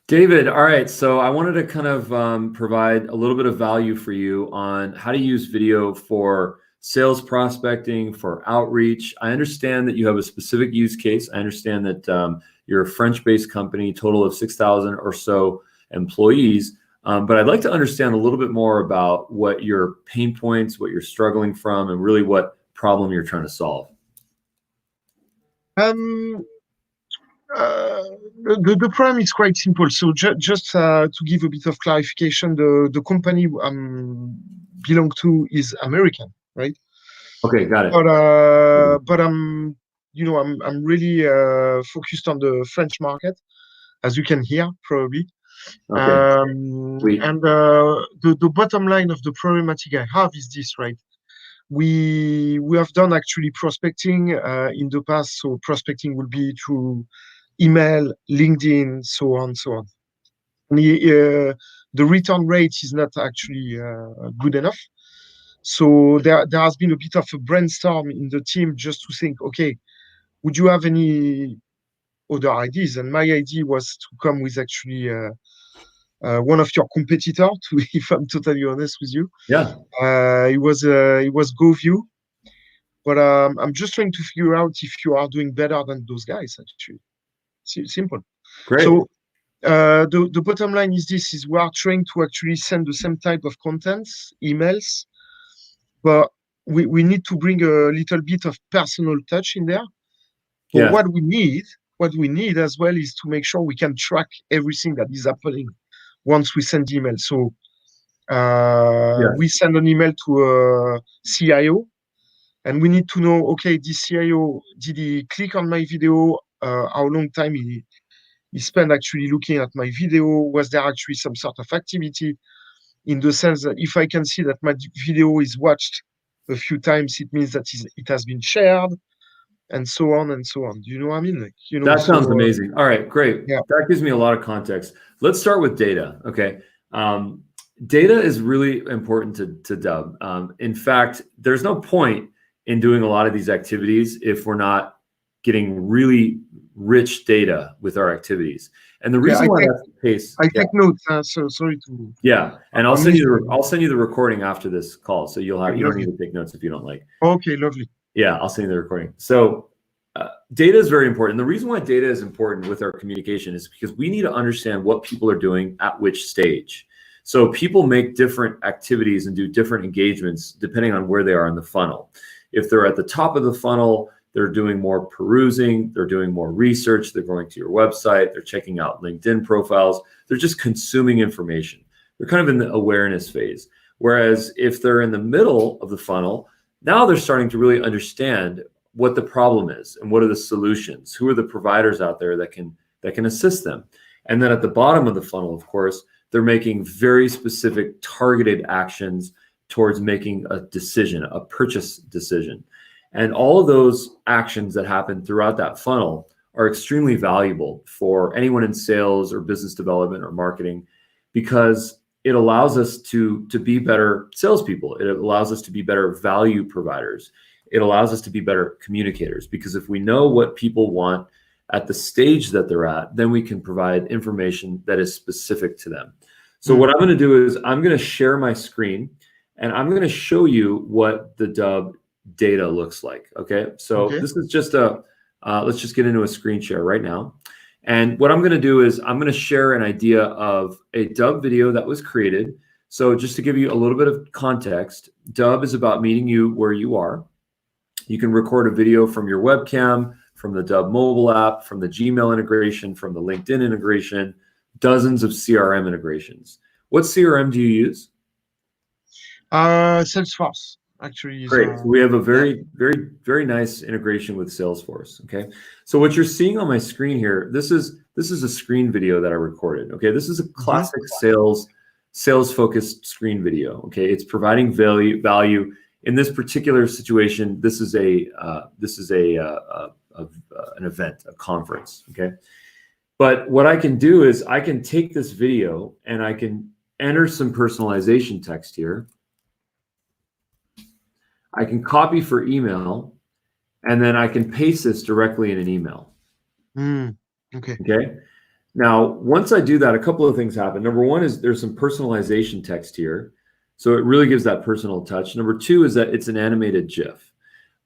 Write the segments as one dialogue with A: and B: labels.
A: David, all right. So I wanted to kind of provide a little bit of value for you on how to use video for sales prospecting, for outreach. I understand that you have a specific use case. I understand that you're a French-based company, total of 6,000 or so employees. But I'd like to understand a little bit more about what your pain points, what you're struggling from, and really what problem you're trying to solve.
B: Um, the problem is quite simple. So just to give a bit of clarification, the company belong to is American, right?
A: Okay, got it.
B: But I'm really focused on the French market, as you can hear probably.
A: Okay.
B: And the bottom line of the problematic I have is this, right? We have done actually prospecting in the past. So prospecting will be through email, LinkedIn, so on, so on. And the return rate is not actually good enough. So there has been a bit of a brainstorm in the team just to think, okay, would you have any other ideas? And my idea was to come with actually one of your competitor, to, if I'm totally honest with you.
A: Yeah.
B: It was GoView, but I'm just trying to figure out if you are doing better than those guys. Actually, simple.
A: Great.
B: So the bottom line is this: is we are trying to actually send the same type of contents, emails, but we need to bring a little bit of personal touch in there. But
A: Yeah.
B: what we need as well is to make sure we can track everything that is happening once we send email. So we send an email to a CIO, and we need to know, okay, this CIO, did he click on my video? How long time he spent actually looking at my video? Was there actually some sort of activity? In the sense that if I can see that my video is watched a few times, it means that it has been shared, and so on and so on. Do you know what I mean? Like,
A: That sounds amazing. All right, great.
B: Yeah.
A: That gives me a lot of context. Let's start with data. Okay. Data is really important to Dubb. In fact, there's no point in doing a lot of these activities if we're not getting really rich data with our activities. And the reason why that's the case,
B: I take notes. So sorry to.
A: Yeah, and I'll send you the recording after this call, so you don't need to take notes if you don't like.
B: Okay, lovely.
A: Yeah, I'll send you the recording. So data is very important. The reason why data is important with our communication is because we need to understand what people are doing at which stage. So people make different activities and do different engagements depending on where they are in the funnel. If they're at the top of the funnel, they're doing more perusing, they're doing more research, they're going to your website, they're checking out LinkedIn profiles, they're just consuming information. They're kind of in the awareness phase. Whereas if they're in the middle of the funnel, now they're starting to really understand what the problem is and what are the solutions, who are the providers out there that can assist them. And then at the bottom of the funnel, of course, they're making very specific targeted actions towards making a decision, a purchase decision. And all of those actions that happen throughout that funnel are extremely valuable for anyone in sales or business development or marketing, because it allows us to be better salespeople. It allows us to be better value providers. It allows us to be better communicators, because if we know what people want at the stage that they're at, then we can provide information that is specific to them. So what I'm going to do is I'm going to share my screen and I'm going to show you what the Dubb data looks like. Okay. So this is just let's just get into a screen share right now. And what I'm going to do is I'm going to share an idea of a Dubb video that was created. So just to give you a little bit of context, Dubb is about meeting you where you are. You can record a video from your webcam, from the Dubb mobile app, from the Gmail integration, from the LinkedIn integration, dozens of CRM integrations. What CRM do you use?
B: Salesforce. Actually,
A: great. So we have a very nice integration with Salesforce. Okay. So what you're seeing on my screen here, this is a screen video that I recorded. Okay. This is a classic sales focused screen video. Okay. It's providing value. In this particular situation, this is an event, a conference. Okay. But what I can do is I can take this video and I can enter some personalization text here. I can copy for email, and then I can paste this directly in an email.
B: Okay.
A: Okay. Now, once I do that, a couple of things happen. Number one is there's some personalization text here. So it really gives that personal touch. Number two is that it's an animated GIF.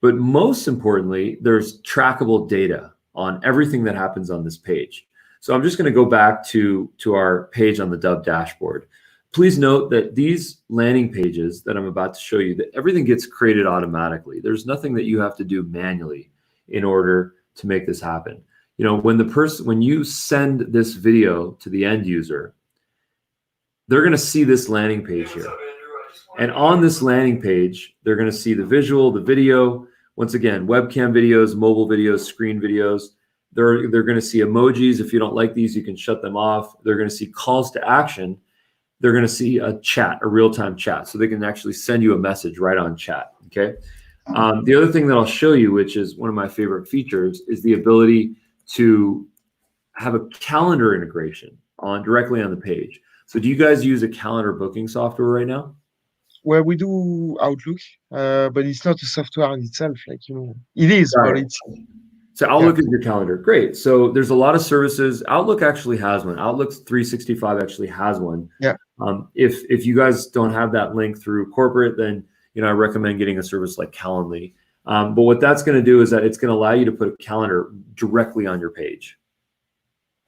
A: But most importantly, there's trackable data on everything that happens on this page. So I'm just going to go back to our page on the Dubb dashboard. Please note that these landing pages that I'm about to show you, that everything gets created automatically. There's nothing that you have to do manually in order to make this happen. You know, when you send this video to the end user, they're going to see this landing page here. And on this landing page, they're going to see the visual, the video, once again, webcam videos, mobile videos, screen videos. They're going to see emojis. If you don't like these, you can shut them off. They're going to see calls to action. They're going to see a chat, a real-time chat. So they can actually send you a message right on chat, okay? The other thing that I'll show you, which is one of my favorite features, is the ability to have a calendar integration directly on the page. So do you guys use a calendar booking software right now?
B: Where we do Outlook, but it's not a software in itself. Like, you know, it is, but it's.
A: So Outlook is your calendar. Great. So there's a lot of services. Outlook actually has one. Outlook 365 actually has one.
B: Yeah.
A: If you guys don't have that link through corporate, then I recommend getting a service like Calendly. But what that's going to do is that it's going to allow you to put a calendar directly on your page.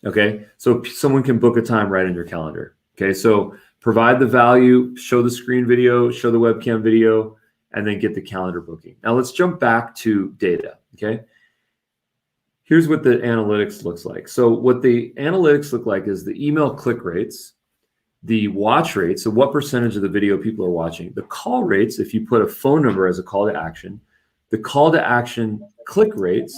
A: Okay. So someone can book a time right in your calendar. Okay. So provide the value, show the screen video, show the webcam video, and then get the calendar booking. Now let's jump back to data. Okay. Here's what the analytics looks like. So what the analytics look like is the email click rates, the watch rates, so what percentage of the video people are watching, the call rates, if you put a phone number as a call to action, the call to action click rates,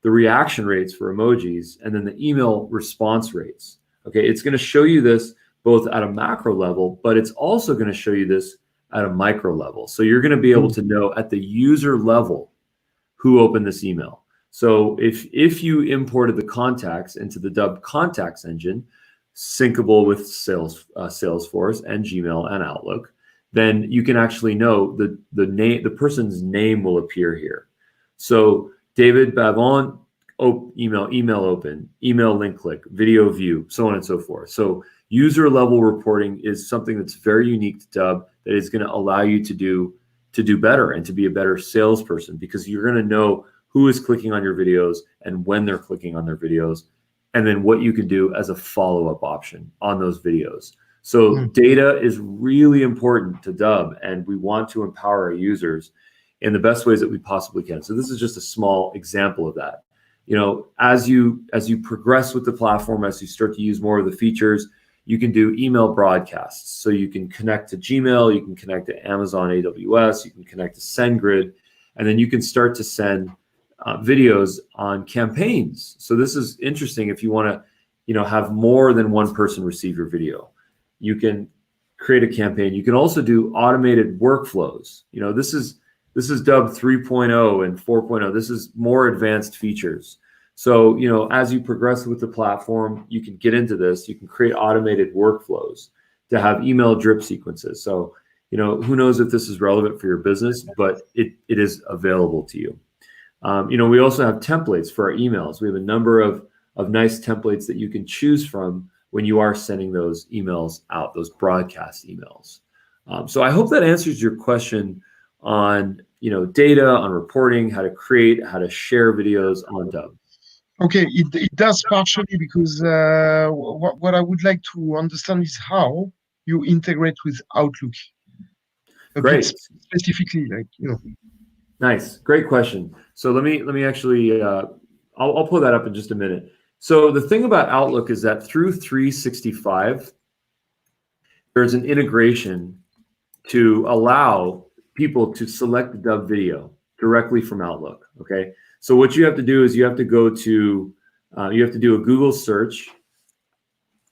A: the reaction rates for emojis, and then the email response rates. Okay, it's going to show you this both at a macro level, but it's also going to show you this at a micro level. So you're going to be able to know at the user level who opened this email. So if you imported the contacts into the Dubb contacts engine, syncable with Salesforce and Gmail and Outlook, then you can actually know the person's name will appear here. So David Bavon, email open, email link click, video view, so on and so forth. So user level reporting is something that's very unique to Dubb that is going to allow you to do better and to be a better salesperson, because you're going to know who is clicking on your videos and when they're clicking on their videos, and then what you can do as a follow-up option on those videos. So data is really important to Dubb, and we want to empower our users in the best ways that we possibly can. So this is just a small example of that. You know, as you progress with the platform, as you start to use more of the features, you can do email broadcasts. So you can connect to Gmail, you can connect to Amazon AWS, you can connect to SendGrid, and then you can start to send videos on campaigns. So this is interesting if you want to, have more than one person receive your video. You can create a campaign. You can also do automated workflows. This is Dubb 3.0 and 4.0. This is more advanced features. So, as you progress with the platform, you can get into this. You can create automated workflows to have email drip sequences. So, who knows if this is relevant for your business, but it is available to you. We also have templates for our emails. We have a number of nice templates that you can choose from when you are sending those emails out, those broadcast emails. So I hope that answers your question on, data, on reporting, how to create, how to share videos on Dubb.
B: Okay, it does partially, because what I would like to understand is how you integrate with Outlook.
A: Great.
B: Specifically,
A: Nice, great question. So let me actually, I'll pull that up in just a minute. So the thing about Outlook is that through 365, there's an integration to allow people to select the Dubb video directly from Outlook. Okay, so what you have to do is you have to go to, you have to do a Google search.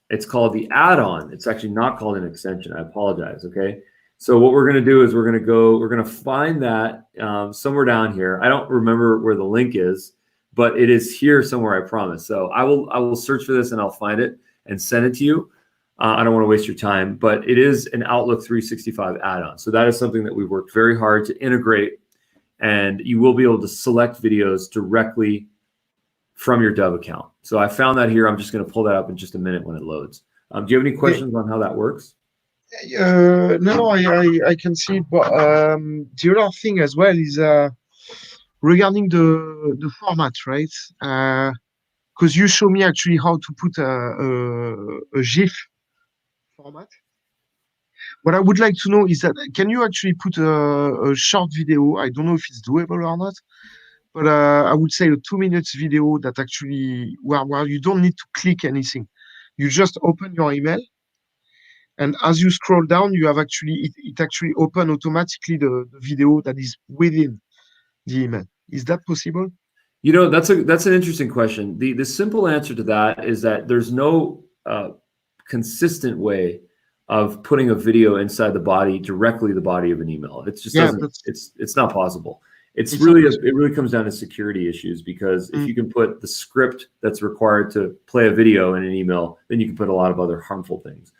A: It's called the add-on. It's actually not called an extension. I apologize. Okay. So what we're going to do is we're going to find that somewhere down here. I don't remember where the link is, but it is here somewhere, I promise. So I will search for this and I'll find it and send it to you. I don't want to waste your time, but it is an Outlook 365 add-on. So that is something that we've worked very hard to integrate, and you will be able to select videos directly from your Dubb account. So I found that here. I'm just going to pull that up in just a minute when it loads. Do you have any questions on how that works?
B: No, I can see it, but the other thing as well is regarding the format, right? Because you show me actually how to put a GIF format. What I would like to know is that can you actually put a short video? I don't know if it's doable or not, but I would say a 2 minutes video that actually where you don't need to click anything. You just open your email, and as you scroll down, you have actually it actually open automatically the video that is within the email. Is that possible?
A: That's an interesting question. The simple answer to that is that there's no consistent way of putting a video inside directly the body of an email. It just doesn't. It's not possible. It really comes down to security issues, because if you can put the script that's required to play a video in an email, then you can put a lot of other harmful things.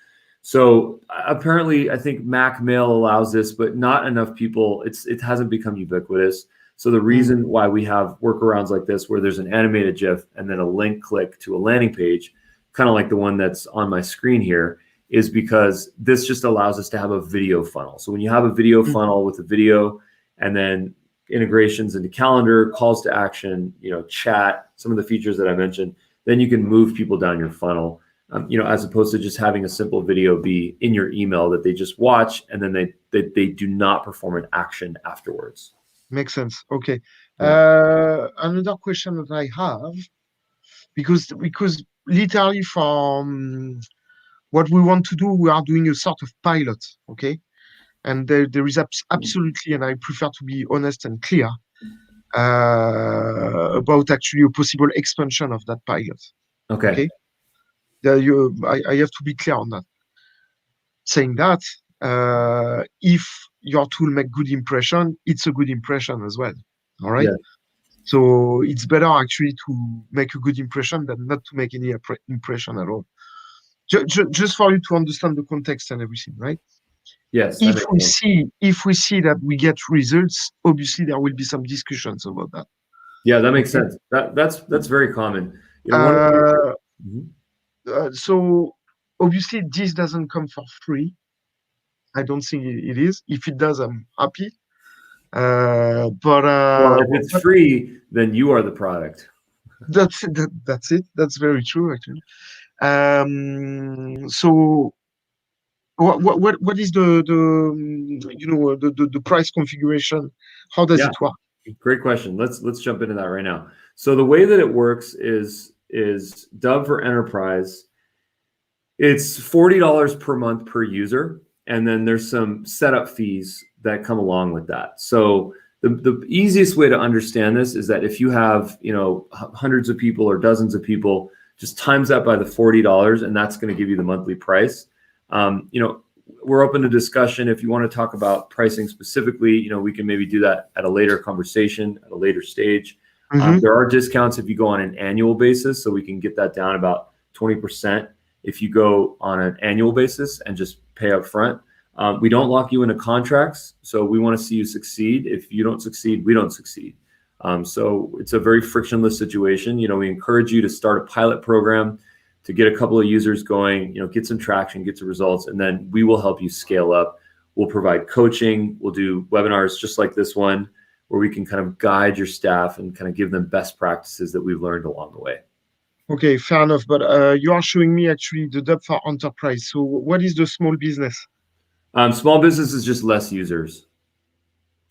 A: So apparently, I think Mac Mail allows this, but not enough people. It hasn't become ubiquitous. So the reason why we have workarounds like this, where there's an animated GIF and then a link click to a landing page, kind of like the one that's on my screen here, is because this just allows us to have a video funnel. So when you have a video funnel with a video and then integrations into calendar, calls to action, chat, some of the features that I mentioned, then you can move people down your funnel, as opposed to just having a simple video be in your email that they just watch and then they do not perform an action afterwards.
B: Makes sense. Okay. Another question that I have, because literally from what we want to do, we are doing a sort of pilot, okay? And there is absolutely, and I prefer to be honest and clear about actually a possible expansion of that pilot.
A: Okay.
B: I have to be clear on that. Saying that, if your tool make good impression, it's a good impression as well. All right. Yeah. So it's better actually to make a good impression than not to make any impression at all. Just for you to understand the context and everything, right?
A: Yes.
B: If we see that we get results, obviously there will be some discussions about that.
A: Yeah, that makes sense. That's very common.
B: So obviously this doesn't come for free. I don't think it is. If it does, I'm happy.
A: Well, if it's free, then you are the product.
B: That's it. That's very true, actually. So what is the price configuration? How does it work?
A: Great question. Let's jump into that right now. So the way that it works is Dubb for Enterprise. It's $40 per month per user, and then there's some setup fees that come along with that. So the easiest way to understand this is that if you have hundreds of people or dozens of people, just times that by the $40, and that's going to give you the monthly price. We're open to discussion. If you want to talk about pricing specifically, we can maybe do that at a later conversation, at a later stage. There are discounts if you go on an annual basis, so we can get that down about 20% if you go on an annual basis and just pay up front. We don't lock you into contracts, so we want to see you succeed. If you don't succeed, we don't succeed. So it's a very frictionless situation. We encourage you to start a pilot program to get a couple of users going, get some traction, get some results, and then we will help you scale up. We'll provide coaching. We'll do webinars just like this one, where we can kind of guide your staff and kind of give them best practices that we've learned along the way.
B: Okay, fair enough. But you are showing me actually the Dubb for Enterprise. So what is the small business?
A: Small business is just less users.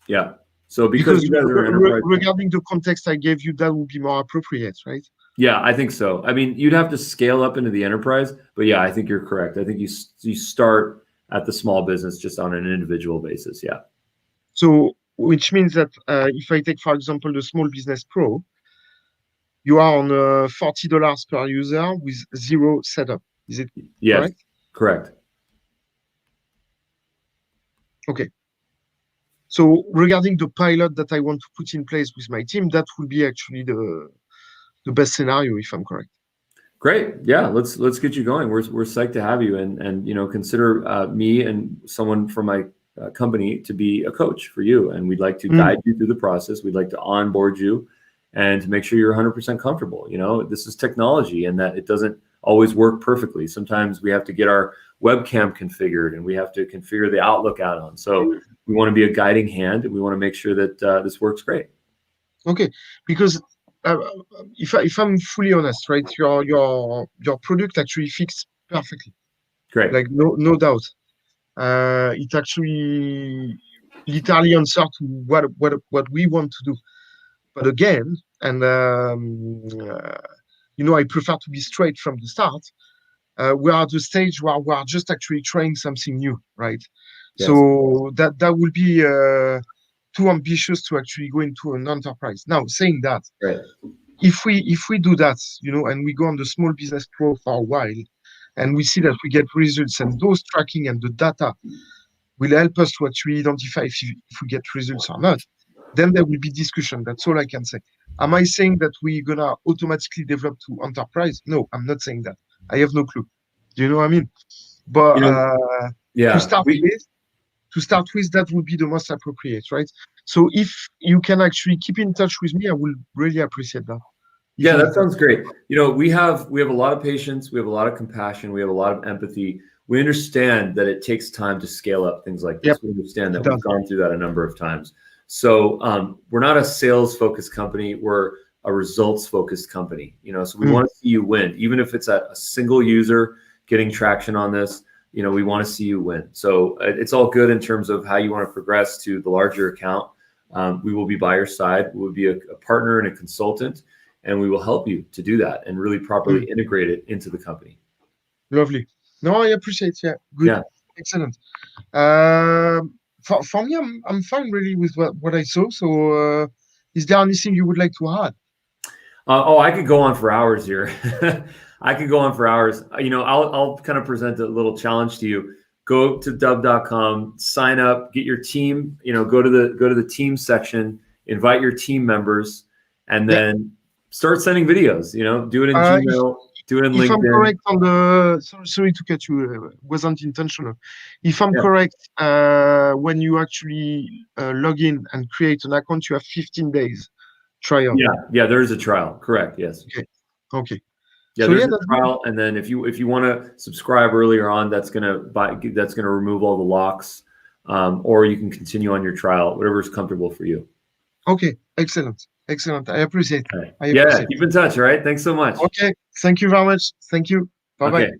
A: Yeah. So because you guys are enterprise,
B: regarding the context I gave you, that would be more appropriate, right?
A: Yeah, I think so. I mean, you'd have to scale up into the enterprise, but yeah, I think you're correct. I think you start at the small business just on an individual basis. Yeah.
B: So which means that if I take, for example, the Small Business Pro, you are on $40 per user with zero setup. Is it correct?
A: Correct.
B: Okay. So regarding the pilot that I want to put in place with my team, that will be actually the best scenario, if I'm correct.
A: Great. Yeah, let's get you going. We're psyched to have you, and consider me and someone from my company to be a coach for you, and we'd like to guide you through the process. We'd like to onboard you, and to make sure you're 100% comfortable. This is technology, and that it doesn't always work perfectly. Sometimes we have to get our webcam configured, and we have to configure the Outlook add-on. So we want to be a guiding hand, and we want to make sure that this works great.
B: Okay, because if I'm fully honest, right, your product actually fits perfectly,
A: Great.
B: like no doubt. It actually literally answers to what we want to do. But again, and I prefer to be straight from the start. We are at the stage where we are just actually trying something new, right?
A: Yes.
B: So that will be too ambitious to actually go into an enterprise. Now, saying that,
A: Right.
B: if we do that, and we go on the small business pro for a while, and we see that we get results, and those tracking and the data will help us to actually identify if we get results or not, then there will be discussion. That's all I can say. Am I saying that we're gonna automatically develop to enterprise? No, I'm not saying that. I have no clue. Do you know what I mean? But
A: Yeah.
B: to start with, that would be the most appropriate, right? So if you can actually keep in touch with me, I will really appreciate that.
A: Yeah, that sounds great. We have a lot of patience, we have a lot of compassion, we have a lot of empathy. We understand that it takes time to scale up things like this.
B: Yep.
A: We understand that we've gone through that a number of times. So we're not a sales-focused company. We're a results-focused company. So we want to see you win, even if it's a single user getting traction on this. We want to see you win. So it's all good in terms of how you want to progress to the larger account. We will be by your side. We will be a partner and a consultant, and we will help you to do that and really properly integrate it into the company.
B: Lovely. No, I appreciate. Yeah, good.
A: Yeah.
B: Excellent. For me, I'm fine really with what I saw. So, is there anything you would like to add?
A: I could go on for hours here. I could go on for hours. I'll kind of present a little challenge to you. Go to dubb.com, sign up, get your team. Go to the team section, invite your team members, and then start sending videos. Do it in Gmail. Do it in LinkedIn.
B: If I'm correct on sorry to cut you, wasn't intentional. If I'm correct, when you actually log in and create an account, you have 15 days trial.
A: Yeah, there is a trial. Correct. Yes.
B: Okay.
A: Yeah, there's a trial, and then if you want to subscribe earlier on, that's gonna remove all the locks, or you can continue on your trial, whatever is comfortable for you.
B: Okay, excellent. I appreciate it.
A: Keep in touch. All right. Thanks so much.
B: Okay. Thank you very much. Thank you. Bye-bye.
A: Okay.